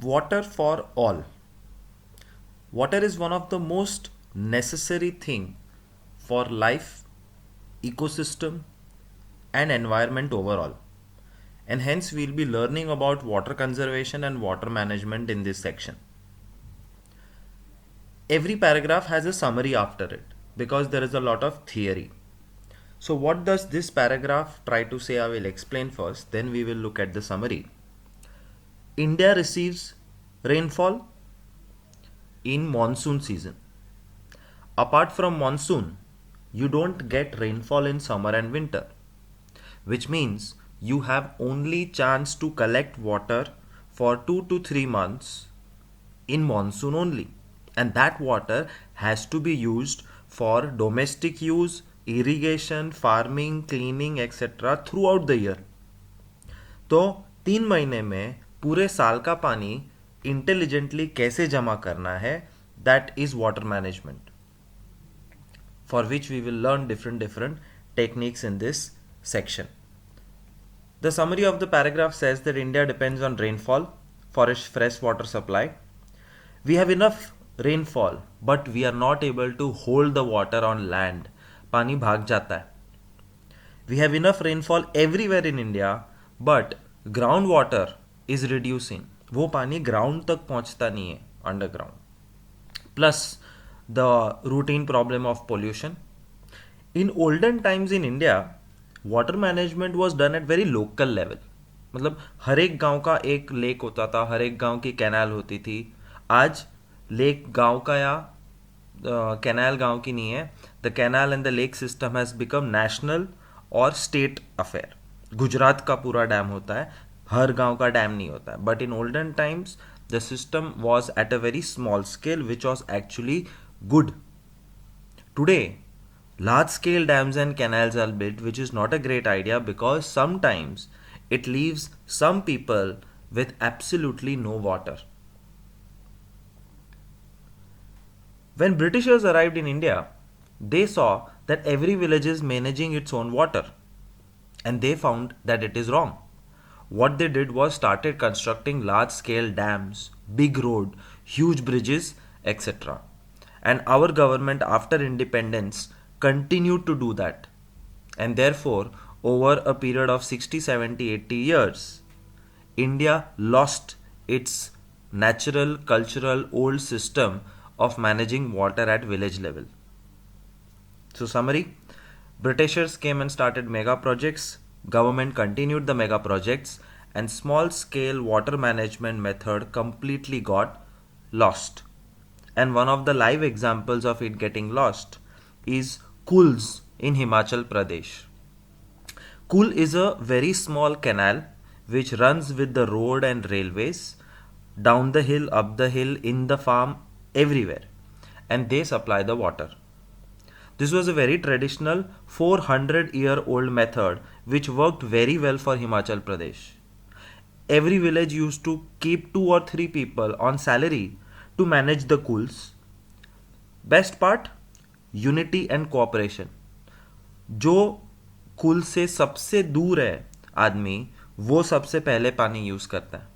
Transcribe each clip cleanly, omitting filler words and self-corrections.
Water for all. Water is one of the most necessary thing for life, ecosystem and environment overall. And hence we'll be learning about water conservation and water management in this section. Every paragraph has a summary after it because there is a lot of theory. So what does this paragraph try to say? I will explain first, then we will look at the summary. India receives rainfall in monsoon season. Apart from monsoon, you don't get rainfall in summer and winter, which means you have only chance to collect water for 2 to 3 months in monsoon only, and that water has to be used for domestic use, irrigation, farming, cleaning, etc. throughout the year. तो 3 महीने में पूरे साल का पानी intelligently कैसे जमा करना है, that is water management, for which we will learn different techniques in this section. The summary of the paragraph says that India depends on rainfall for its fresh water supply. We have enough rainfall, but we are not able to hold the water on land. पानी भाग जाता है. We have enough rainfall everywhere in India, but ground water is reducing. वो पानी ground तक पहुंचता नहीं है underground. Plus the routine problem of pollution. In olden times in India water management was done at very local level. मतलब हर एक गांव का एक लेक होता था, हर एक गांव की कैनाल होती थी. आज लेक गांव का या कैनाल गांव की नहीं है. The canal and the lake system has become national और स्टेट अफेयर. गुजरात का पूरा डैम होता है, हर गांव का डैम नहीं होता है. But in olden times the system was at a very small scale which was actually good. Today large scale dams and canals are built, which is not a great idea because sometimes it leaves some people with absolutely no water. When Britishers arrived in India, they saw that every village is managing its own water, and they found that it is wrong. What they did was started constructing large scale dams, big road, huge bridges, etc. And our government after independence continued to do that, and therefore over a period of 60, 70, 80 years India lost its natural, cultural, old system of managing water at village level. So summary: Britishers came and started mega projects, government continued the mega projects, and small scale water management method completely got lost. And one of the live examples of it getting lost is Kuls in Himachal Pradesh. Kul is a very small canal which runs with the road and railways down the hill, up the hill, in the farm, everywhere, and they supply the water. This was a very traditional 400-year-old method which worked very well for Himachal Pradesh. Every village used to keep 2 or 3 people on salary to manage the Kuls. Best part, unity and cooperation. जो कुल से सबसे दूर है आदमी, वो सबसे पहले पानी यूज करता है,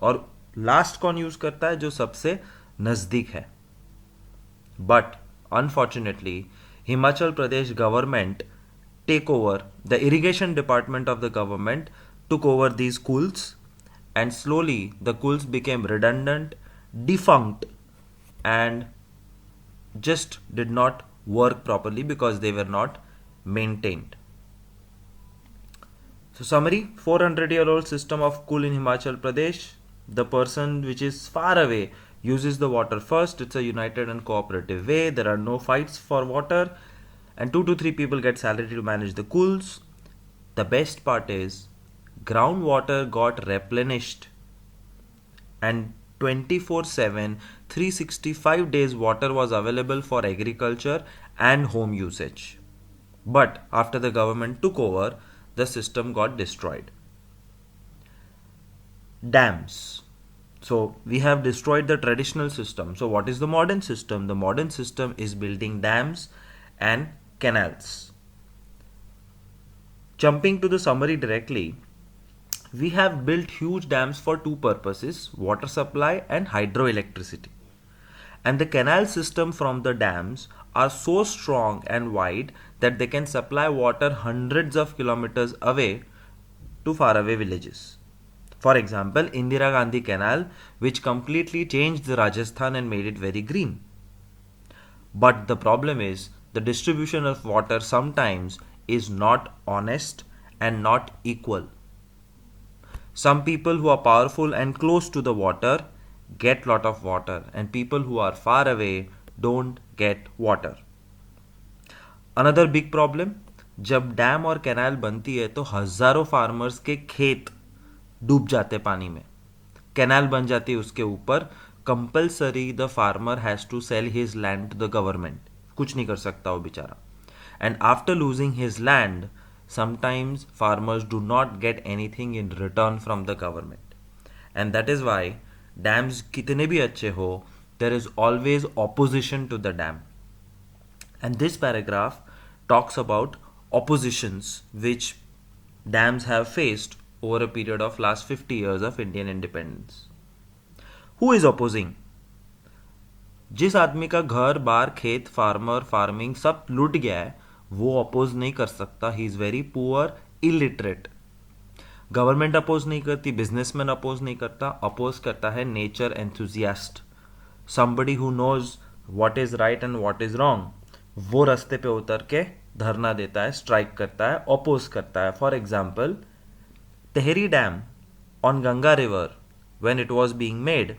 और लास्ट कौन यूज करता है? जो सबसे नजदीक है. But unfortunately Himachal Pradesh government take over the irrigation department of the government took over these schools, and slowly the schools became redundant, defunct, and just did not work properly because they were not maintained. So summary: 400-year-old system of Kul in Himachal Pradesh. The person which is far away uses the water first. It's a united and cooperative way. There are no fights for water, and 2 to 3 people get salary to manage the Kuls. The best part is groundwater got replenished, and 24/7, 365 days water was available for agriculture and home usage. But after the government took over, the system got destroyed. Dams. So we have destroyed the traditional system. So what is the modern system? The modern system is building dams and canals. Jumping to the summary directly, We have built huge dams for two purposes, water supply and hydroelectricity. And the canal system from the dams are so strong and wide that they can supply water hundreds of kilometers away to faraway villages. For example, Indira Gandhi Canal, which completely changed the Rajasthan and made it very green. But the problem is the distribution of water sometimes is not honest and not equal. Some people who are powerful and close to the water get lot of water, and people who are far away don't get water. Another big problem, जब dam और canal बनती है तो हजारों farmers के खेत डूब जाते पानी में. कैनाल बन जाती है उसके ऊपर, compulsory the farmer has to sell his land to the government. कुछ नहीं कर सकता वो बेचारा. And after losing his land, sometimes farmers do not get anything in return from the government. And that is why dams kitne bhi अच्छे हो, there is always opposition to the dam. And this paragraph talks about oppositions which dams have faced over a period of last 50 years of Indian independence. Who is opposing? जिस आदमी का घर बार खेत farmer farming सब लूट गया है वो अपोज नहीं कर सकता. He is very poor, illiterate. Government oppose नहीं करती, बिजनेसमैन अपोज नहीं करता. अपोज करता है nature enthusiast, somebody who knows what is right and what is wrong. वो रास्ते पे उतर के धरना देता है, स्ट्राइक करता है, अपोज करता है. For example, Tehri dam on Ganga river, when it was being made,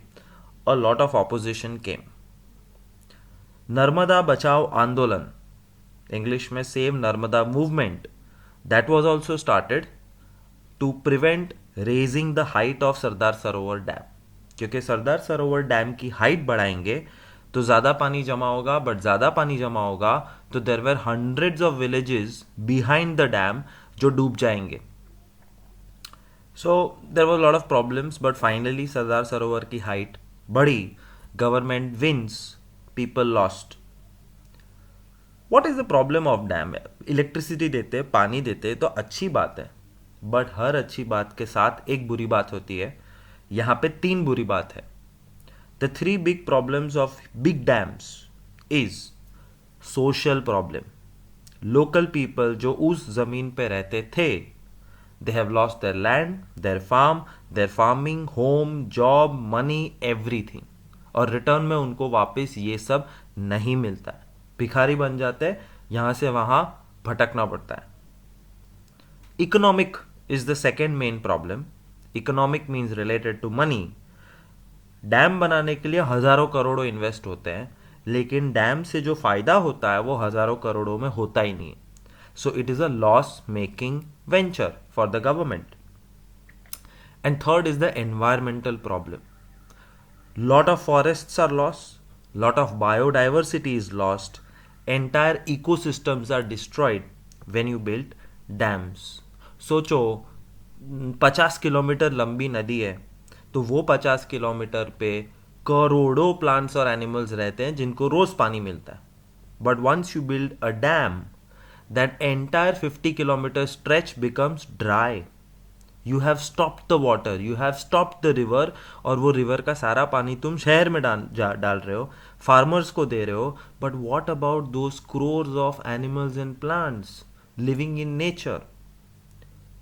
a lot of opposition came. Narmada Bachao Andolan, English में Save Narmada movement, that was also started to prevent raising the height of Sardar Sarovar Dam. क्योंकि Sardar Sarovar dam की height बढ़ाएंगे तो ज़्यादा पानी जमा होगा, but ज़्यादा पानी जमा होगा तो there were hundreds of villages behind the dam जो डूब जाएंगे. So there was a lot of problems, but finally Sardar Sarovar की हाइट बढ़ी, government wins, people lost. What is the problem of dam? Electricity देते, पानी देते तो अच्छी बात है, बट हर अच्छी बात के साथ एक बुरी बात होती है. यहाँ पे तीन बुरी बात है. The three big problems of big dams is social problem. Local people जो उस जमीन पे रहते थे, they have lost their land, their farm, their farming, home, job, money, everything. और रिटर्न में उनको वापस ये सब नहीं मिलता है. भिखारी बन जाते हैं, यहाँ से वहाँ भटकना पड़ता है. Economic is the second main problem. Economic means related to money. Dam बनाने के लिए हजारों करोड़ों इन्वेस्ट होते हैं, लेकिन डैम से जो फायदा होता है वो हजारों करोड़ों में होता ही नहीं है. So it is a loss making venture for the government. And third is the environmental problem. Lot of forests are lost, lot of biodiversity is lost, entire ecosystems are destroyed when you build dams. सोचो 50 kilometre लंबी नदी है तो वो 50 kilometre पे करोड़ों plants और animals रहते हैं जिनको रोज पानी मिलता है. But once you build a dam, that entire 50 kilometer stretch becomes dry. You have stopped the water, you have stopped the river, और वो रिवर का सारा पानी तुम शहर में डाल रहे हो, फार्मर्स को दे रहे हो. But what about those crores of animals and plants living in nature?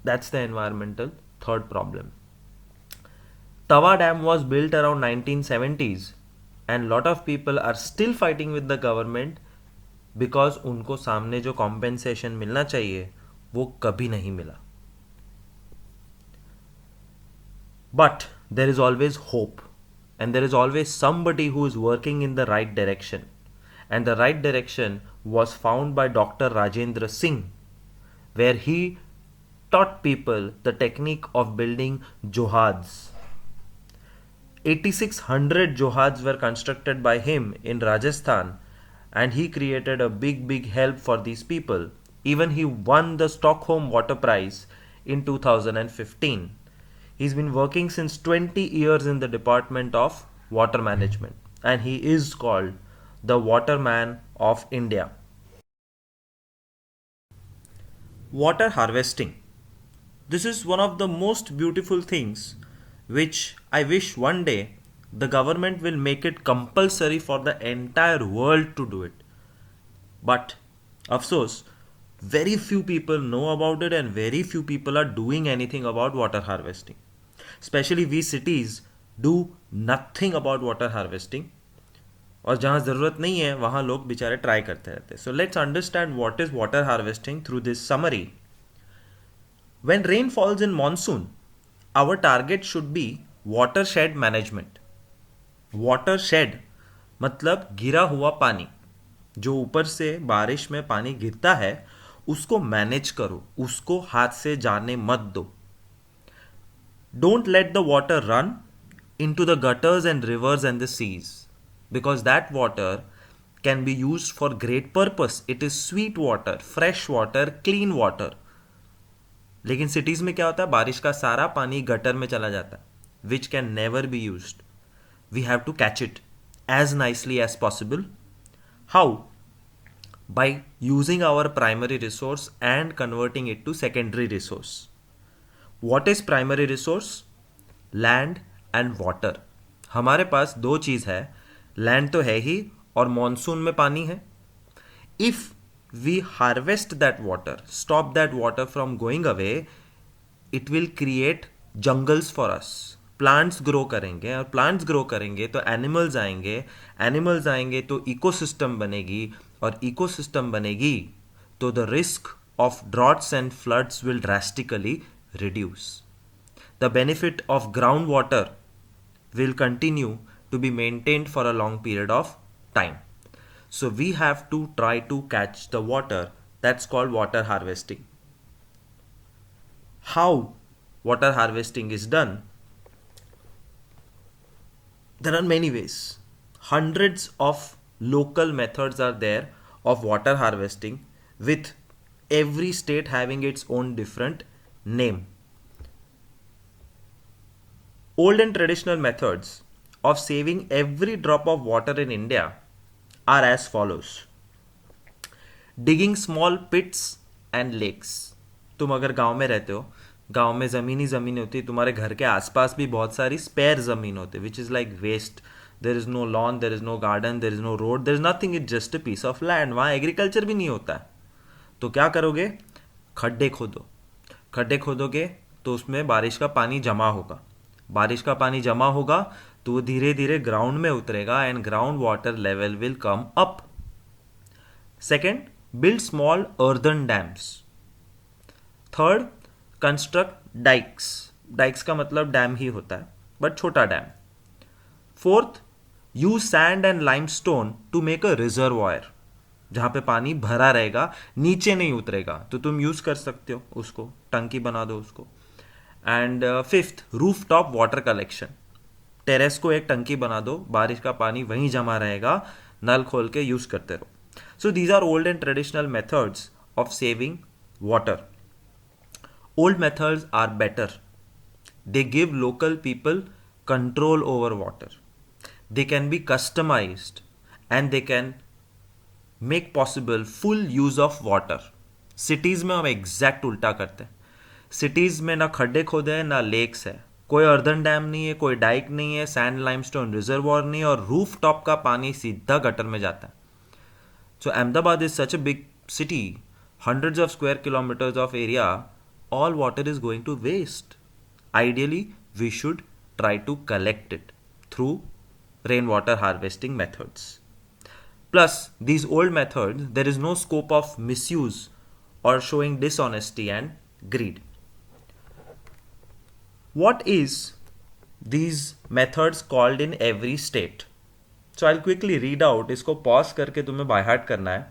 That's the environmental third problem. Tawa Dam was built around 1970s and lot of people are still fighting with the government because उनको सामने जो compensation मिलना चाहिए वो कभी नहीं मिला. But there is always hope and there is always somebody who is working in the right direction. And the right direction was found by doctor Rajendra Singh, where he taught people the technique of building johads. 8600 johads were constructed by him in Rajasthan, and he created a big help for these people. Even he won the Stockholm Water Prize in 2015. He's been working since 20 years in the Department of Water Management, and he is called the Waterman of India. Water harvesting. This is one of the most beautiful things which I wish one day the government will make it compulsory for the entire world to do it. But, afsos, very few people know about it and very few people are doing anything about water harvesting. Especially we cities do nothing about water harvesting. और जहाँ ज़रूरत नहीं है वहाँ लोग बेचारे try करते रहते हैं. So let's understand what is water harvesting through this summary. When rain falls in monsoon, our target should be watershed management. Watershed मतलब गिरा हुआ पानी, जो ऊपर से बारिश में पानी गिरता है उसको मैनेज करो, उसको हाथ से जाने मत दो. Don't let the water run into the gutters and rivers and the seas, because that water can be used for great purpose. It is sweet water, fresh water, clean water. लेकिन cities में क्या होता है, बारिश का सारा पानी gutter में चला जाता है, which can never be used. We have to catch it as nicely as possible. How? By using our primary resource and converting it to secondary resource. What is primary resource? Land and water. हमारे पास दो चीज है, land तो है ही और monsoon में पानी है. If we harvest that water, stop that water from going away, it will create jungles for us. Plants grow करेंगे और प्लांट्स ग्रो करेंगे तो एनिमल्स आएंगे, एनिमल्स आएंगे तो इकोसिस्टम बनेगी और इकोसिस्टम बनेगी तो the risk of droughts and floods will drastically reduce. The benefit of ground water will continue to be maintained for a long period of time. So we have to try to catch the water. That's called water harvesting. How water harvesting is done? There are many ways. Hundreds of local methods are there of water harvesting, with every state having its own different name. Old and traditional methods of saving every drop of water in India are as follows. Digging small pits and lakes. तुम अगर गांव में रहते हो, गांव में ज़मीन होती है, तुम्हारे घर के आसपास भी बहुत सारी स्पेयर ज़मीन होती है, which is like waste. There is no lawn, there is no garden, there is no road, there is nothing, it just a piece of land. वहाँ एग्रीकल्चर भी नहीं होता है. तो क्या करोगे? खड्डे खोदो. खड्डे खोदोगे तो उसमें बारिश का पानी जमा होगा. बारिश का पानी जमा होगा तो वो धीरे धीरे ग्राउंड में उतरेगा and ground water level will come up. Second, build small earthen dams. Third, construct dikes. Dikes का मतलब डैम ही होता है बट छोटा dam. Fourth, use sand and limestone to make a reservoir. जहां पे पानी भरा रहेगा, नीचे नहीं उतरेगा, तो तुम यूज कर सकते हो उसको, टंकी बना दो उसको. And fifth, roof top water collection. Terrace को एक टंकी बना दो, बारिश का पानी वहीं जमा रहेगा, नल खोल के यूज करते रहो. So these are old and traditional methods of saving water. Old methods are better. They give local people control over water. They can be customized and they can make possible full use of water. Cities में हम exact उल्टा करते हैं. Cities में ना खड्डे खोदे हैं ना लेक्स है, कोई अर्दन डैम नहीं है, कोई डाइक नहीं है, सैंड लाइमस्टोन रिजर्वॉयर नहीं है और रूफ टॉप का पानी सीधा गटर में जाता है. So Ahmedabad is such a big city, hundreds of square kilometers of area, all water is going to waste. Ideally, we should try to collect it through rainwater harvesting methods. Plus, these old methods, there is no scope of misuse or showing dishonesty and greed. What is these methods called in every state? So I'll quickly read out. इसको pause करके तुम्हें by heart करना है.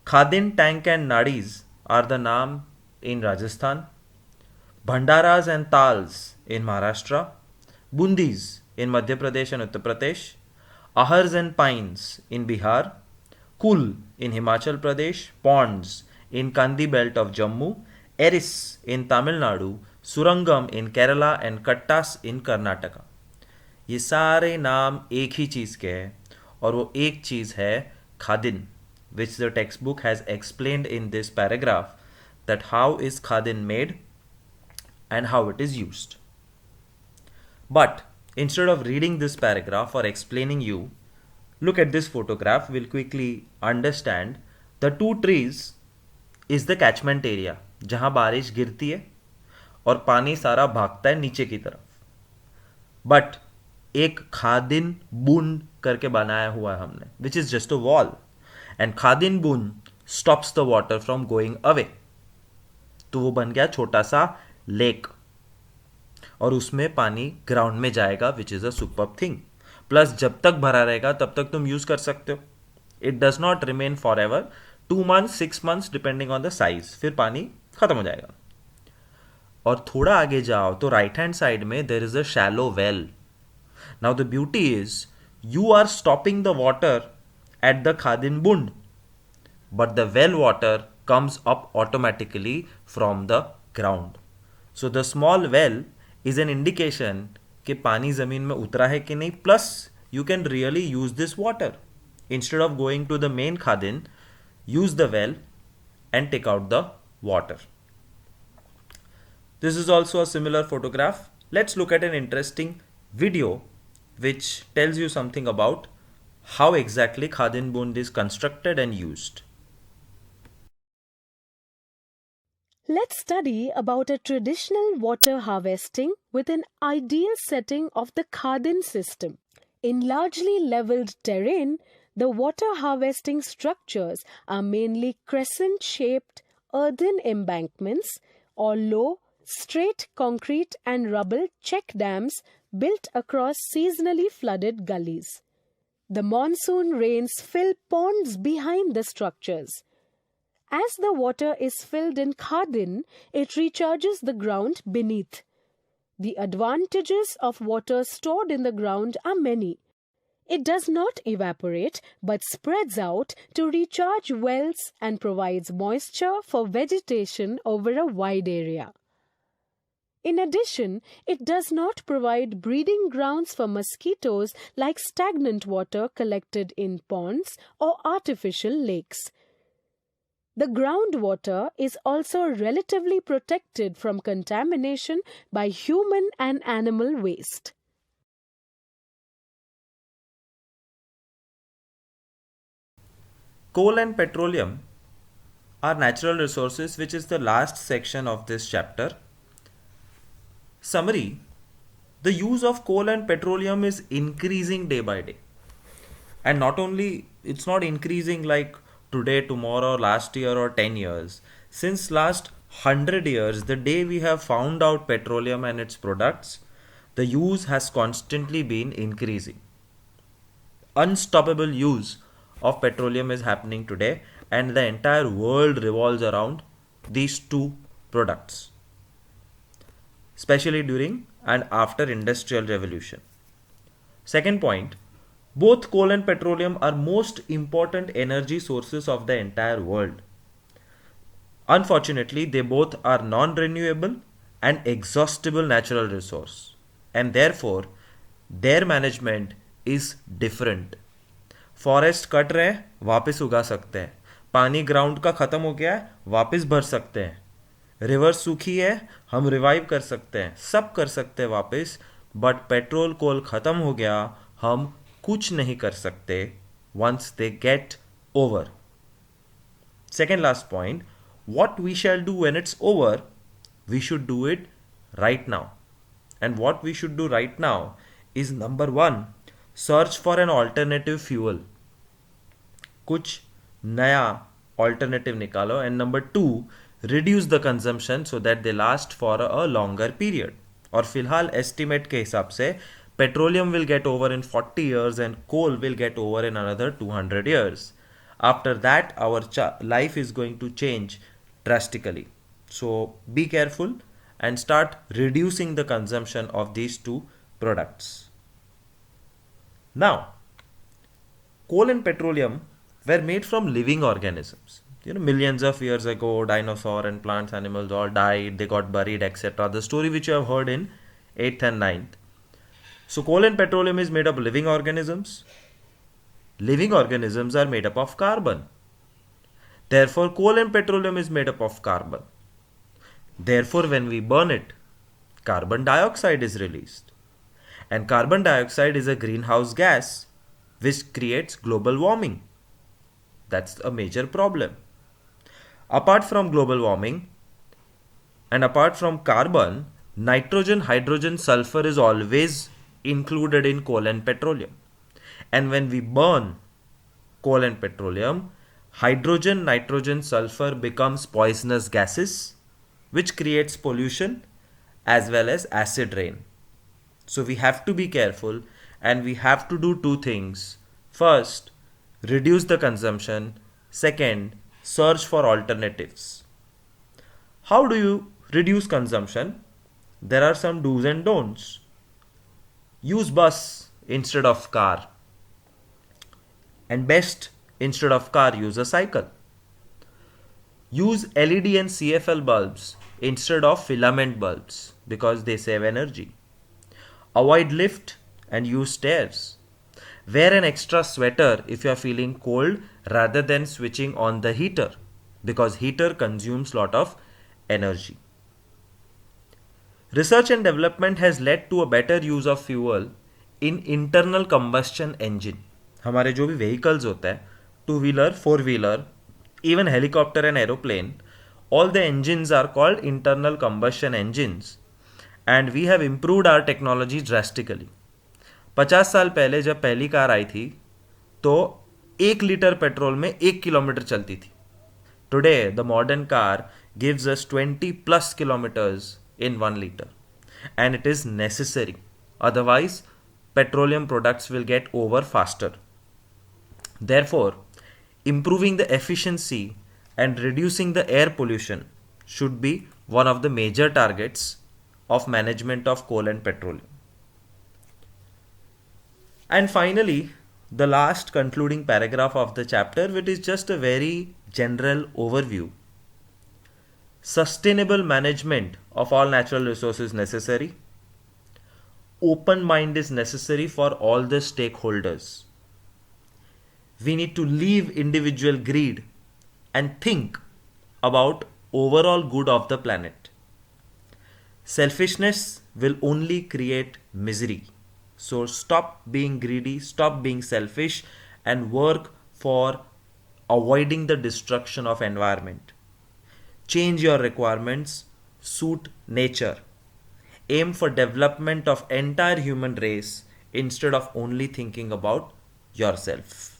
Khadin, tank and nadis are the naam in Rajasthan. Bhandaras and tals in Maharashtra. Bundis in Madhya Pradesh and Uttar Pradesh. Ahars and pines in Bihar. Kul in Himachal Pradesh. Ponds in Kandi belt of Jammu. Eris in Tamil Nadu. Surangam in Kerala and Kattas in Karnataka. ये सारे नाम एक ही चीज़ के हैं और वो एक चीज़ है khadin, which the textbook has explained in this paragraph that how is khadin made. and how it is used. But instead of reading this paragraph or explaining you, look at this photograph. We'll quickly understand. The two trees is the catchment area जहाँ बारिश गिरती है और पानी सारा भागता है नीचे की तरफ. बट एक खादिन बूंद करके बनाया हुआ है हमने, which is just a wall, and khadin bund stops the water from going away. तो वो बन गया छोटा सा लेक और उसमें पानी ग्राउंड में जाएगा, which is a superb thing. Plus जब तक भरा रहेगा तब तक तुम यूज कर सकते हो. It does not remain for ever. 2 months 6 months depending on the size, फिर पानी खत्म हो जाएगा. और थोड़ा आगे जाओ तो राइट हैंड साइड में there is a shallow well. Now the beauty is you are stopping the water at the khadin bund, but the well water comes up automatically from the ground. So the small well is an indication कि पानी ज़मीन में उतरा है कि नहीं, plus you can really use this water. Instead of going to the main khadin, use the well and take out the water. This is also a similar photograph. Let's look at an interesting video which tells you something about how exactly khadin bund is constructed and used. Let's study about a traditional water harvesting with an ideal setting of the Khadin system. In largely leveled terrain, the water harvesting structures are mainly crescent-shaped earthen embankments or low, straight concrete and rubble check dams built across seasonally flooded gullies. The monsoon rains fill ponds behind the structures. As the water is filled in Khadin, it recharges the ground beneath. The advantages of water stored in the ground are many. It does not evaporate but spreads out to recharge wells and provides moisture for vegetation over a wide area. In addition, it does not provide breeding grounds for mosquitoes like stagnant water collected in ponds or artificial lakes. The groundwater is also relatively protected from contamination by human and animal waste. Coal and petroleum are natural resources, which is the last section of this chapter. Summary: the use of coal and petroleum is increasing day by day. And not only, it's not increasing like today, tomorrow, last year or 10 years. Since last 100 years, the day we have found out petroleum and its products, the use has constantly been increasing. Unstoppable use of petroleum is happening today, and the entire world revolves around these two products, especially during and after industrial revolution. Second point, both coal and petroleum are most important energy sources of the entire world. Unfortunately, they both are non-renewable and exhaustible natural resource, and therefore their management is different. Forest cut रहे हैं, वापस उगा सकते हैं. पानी ground का ख़त्म हो गया है, वापस भर सकते हैं. रिवर सूखी है, हम रिवाइव कर सकते हैं, सब कर सकते हैं वापस. बट पेट्रोल कोल ख़त्म हो गया, हम कुछ नहीं कर सकते once they get over. Second last point, what we shall do when it's over, we should do it right now. And what we should do right now is, number one, search for an alternative fuel. कुछ नया alternative निकालो. And number two, reduce the consumption so that they last for a longer period. और फिलहाल estimate के हिसाब से petroleum will get over in 40 years and coal will get over in another 200 years. After that, our life is going to change drastically. So be careful and start reducing the consumption of these two products. Now, coal and petroleum were made from living organisms. Millions of years ago, dinosaur and plants, animals all died, they got buried, etc. The story which you have heard in 8th and 9th. So coal and petroleum is made up of living organisms. Living organisms are made up of carbon. Therefore, coal and petroleum is made up of carbon. Therefore, when we burn it, carbon dioxide is released. And carbon dioxide is a greenhouse gas which creates global warming. That's a major problem. Apart from global warming and apart from carbon, nitrogen, hydrogen, sulfur is always included in coal and petroleum. And when we burn coal and petroleum, hydrogen, nitrogen, sulfur becomes poisonous gases which creates pollution as well as acid rain. So we have to be careful and we have to do two things. First, reduce the consumption. Second, search for alternatives. How do you reduce consumption? There are some do's and don'ts. Use bus instead of car. And best, instead of car, use a cycle. Use LED and CFL bulbs instead of filament bulbs because they save energy. Avoid lift and use stairs. Wear an extra sweater if you are feeling cold rather than switching on the heater because heater consumes lot of energy. Research and development has led to a better use of fuel in internal combustion engine. हमारे जो भी vehicles होता है, two wheeler, four wheeler, even helicopter and aeroplane, all the engines are called internal combustion engines and we have improved our technology drastically. 50 साल पहले जब पहली car आई थी तो 1 लीटर पेट्रोल में 1 किलोमीटर चलती थी. Today the modern car gives us 20 plus kilometers in 1 liter and it is necessary, otherwise petroleum products will get over faster. Therefore, improving the efficiency and reducing the air pollution should be one of the major targets of management of coal and petroleum. And finally, the last concluding paragraph of the chapter, which is just a very general overview. Sustainable management of all natural resources is necessary. Open mind is necessary for all the stakeholders. We need to leave individual greed and think about overall good of the planet. Selfishness will only create misery. So stop being greedy, stop being selfish and work for avoiding the destruction of environment. Change your requirements, suit nature. Aim for development of entire human race instead of only thinking about yourself.